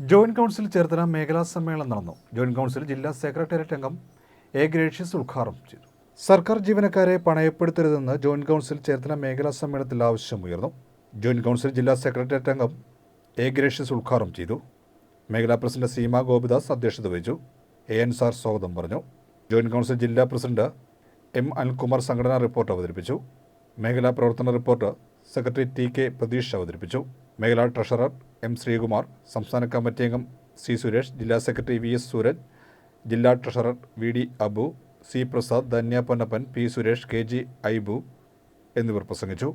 Joint council Cherthala മേഖലാ സമ്മേളനം നടന്നു. ജോയിന്റ് കൗൺസിൽ ജില്ലാ സെക്രട്ടേറിയറ്റ് അംഗം എ ഗ്രേഷ്യസ് ഉദ്ഘാടനം ചെയ്തു. സർക്കാർ ജീവനക്കാരെ പണയപ്പെടുത്തരുതെന്ന് ജോയിന്റ് കൗൺസിൽ ചേർത്തല മേഖലാ സമ്മേളനത്തിൽ ആവശ്യമുയർന്നു. ജോയിന്റ് കൗൺസിൽ ജില്ലാ സെക്രട്ടേറിയറ്റ് അംഗം എ ഗ്രേഷ്യസ് ഉദ്ഘാടനം ചെയ്തു. മേഖലാ പ്രസിഡന്റ് സീമ ഗോപിദാസ് അധ്യക്ഷത വഹിച്ചു. AN സാർ സ്വാഗതം പറഞ്ഞു. ജോയിന്റ് കൗൺസിൽ ജില്ലാ പ്രസിഡന്റ് M അനിൽകുമാർ സംഘടനാ റിപ്പോർട്ട് അവതരിപ്പിച്ചു. മേഖലാ പ്രവർത്തന റിപ്പോർട്ട് സെക്രട്ടറി TK പ്രതീഷ് അവതരിപ്പിച്ചു. മേഖലാ ട്രഷറർ M ശ്രീകുമാർ, സംസ്ഥാന കമ്മിറ്റി അംഗം C സുരേഷ്, ജില്ലാ സെക്രട്ടറി VS സൂരജ്, ജില്ലാ treasurer VD Abu, C Prasad, Dhanya Ponnappan, P Suresh, KG Aibu എന്നിവർ പ്രസംഗിച്ചു.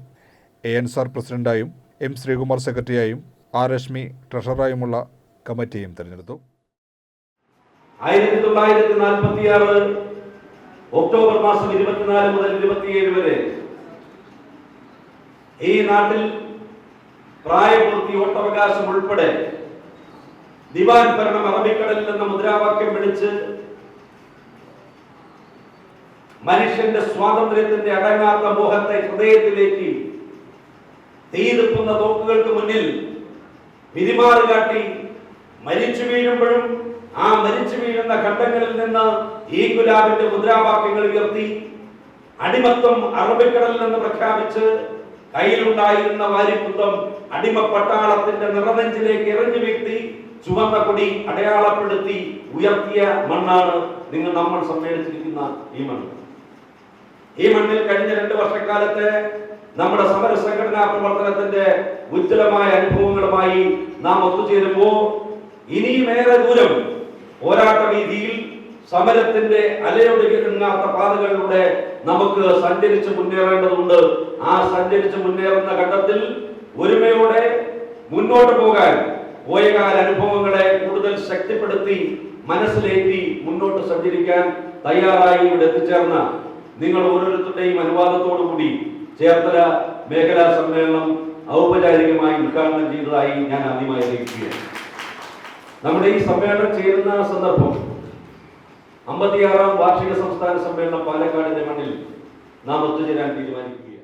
AN സാർ പ്രസിഡന്റായും M ശ്രീകുമാർ സെക്രട്ടറിയായും R രശ്മി ട്രഷററായുമുള്ള കമ്മിറ്റിയും തെരഞ്ഞെടുത്തു. 1946 ഒക്ടോബർ മാസം 24 മുതൽ 27 വരെ ഈ നാട്ടിൽ പ്രായപൂർത്തി വോട്ടവകാശം ഉൾപ്പെടെ ദിവാൻ ഭരണം അറബിക്കടലിൽ എന്ന മുദ്രാവാക്യം വിളിച്ച് മനുഷ്യന്റെ സ്വാതന്ത്ര്യത്തിന്റെ അടങ്ങാത്ത മോഹത്തെ ഹൃദയത്തിലേക്ക് തീതുപ്പുന്ന തോക്കുകൾക്ക് മുന്നിൽ പിരിമാറുകാട്ടി മരിച്ചു വീഴുമ്പോഴും ആ മരിച്ചു വീഴുന്ന ഘട്ടങ്ങളിൽ നിന്ന് ഈ ഗുലാബിന്റെ മുദ്രാവാക്യങ്ങൾ ഉയർത്തി അടിമത്വം അറബിക്കടലിൽ നിന്ന് പ്രഖ്യാപിച്ച് കയ്യിലുണ്ടായിരുന്ന വാരിക്കുന്തം അടിമ പട്ടാളത്തിന്റെ നിറനെഞ്ചിലേക്ക് എറിഞ്ഞു വീഴ്ത്തി ചുവന്ന കൊടി അടയാളപ്പെടുത്തി ഉയർത്തിയ മണ്ണാണ് നമ്മൾ സമ്മേളിച്ചിരിക്കുന്ന ഈ മണ്ണ്. ഈ മണ്ണിൽ കഴിഞ്ഞ 2 വർഷക്കാലത്തെ നമ്മുടെ സമര സംഘടനാ പ്രവർത്തനത്തിന്റെ ഉജ്ജ്വലമായ അനുഭവങ്ങളുമായി നാം ഒത്തുചേരുമ്പോൾ ഇനിയും ഏറെ ദൂരം പോരാട്ട വീതിയിൽ സമരത്തിന്റെ അലയൊടുങ്ങാത്ത പാതകളിലൂടെ നമുക്ക് സഞ്ചരിച്ച് മുന്നേറേണ്ടതുണ്ട്. ആ സഞ്ചരിച്ച് മുന്നേറുന്ന ഘട്ടത്തിൽ ഒരുമയോടെ മുന്നോട്ട് പോകാൻ പോയകാല അനുഭവങ്ങളെ കൂടുതൽ ശക്തിപ്പെടുത്തി മനസ്സിലേറ്റി മുന്നോട്ട് സഞ്ചരിക്കാൻ തയ്യാറായി ഇവിടെ എത്തിച്ചേർന്ന നിങ്ങൾ ഓരോരുത്തരുടെയും അനുവാദത്തോടുകൂടി ചേർത്തല മേഖലാ സമ്മേളനം ഔപചാരികമായി ഉദ്ഘാടനം ചെയ്തതായി ഞാൻ ആദ്യമായി അറിയിക്കുകയാണ്. നമ്മുടെ ഈ സമ്മേളനം ചേരുന്ന സന്ദർഭം 56ാം വാർഷിക സംസ്ഥാന സമ്മേളനം പാലക്കാടിന്റെ മണ്ണിൽ നാം ഒത്തുചേരാൻ തീരുമാനിക്കുകയാണ്.